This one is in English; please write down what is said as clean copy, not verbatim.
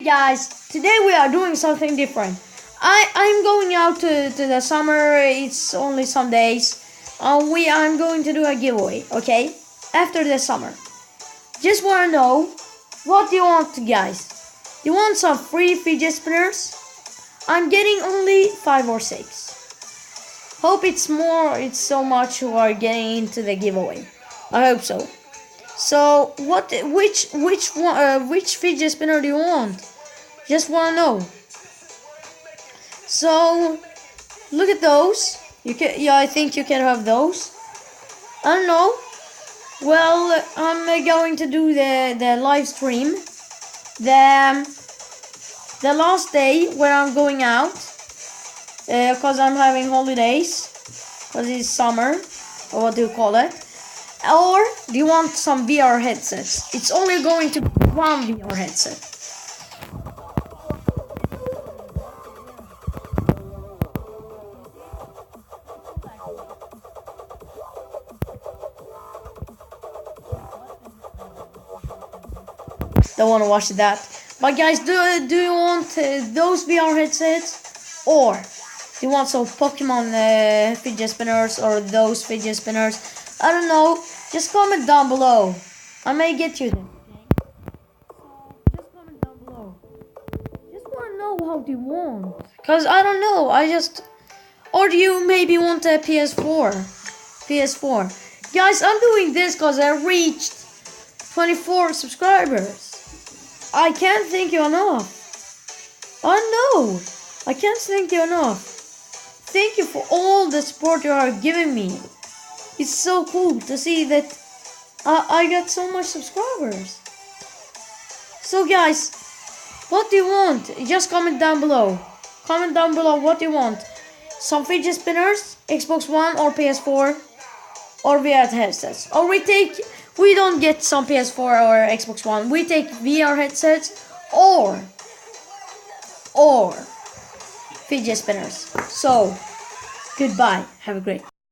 Guys, today we are doing something different. I'm going out to the summer. It's only some days. I'm going to do a giveaway. Okay, after the summer. Just wanna know, what do you want, guys? You want some free fidget spinners? I'm getting only 5 or 6. Hope it's more. It's so much who are getting into the giveaway. I hope so. So which fidget spinner do you want? Just wanna know. So look at those. I think you can have those. I don't know. Well, I'm going to do the live stream. The last day where I'm going out, cause I'm having holidays, cause it's summer, or what do you call it? Or do you want some VR headsets? It's only going to be one VR headset. Don't want to watch that. But guys, do you want those VR headsets, or do you want some Pokemon fidget spinners, or those fidget spinners? I don't know. Just comment down below. I may get you them. So just comment down below. Just want to know how you want. Cause I don't know. Or do you maybe want a PS4? PS4. Guys, I'm doing this cause I reached 24 subscribers. I can't thank you enough. Oh no, I can't thank you enough. Thank you for all the support you are giving me. It's so cool to see that I got so much subscribers. So guys, what do you want? Just comment down below. Comment down below what you want. Some fidget spinners, Xbox One or PS4, or VR headsets. Or we don't get some PS4 or Xbox One. We take VR headsets or fidget spinners. So, goodbye. Have a great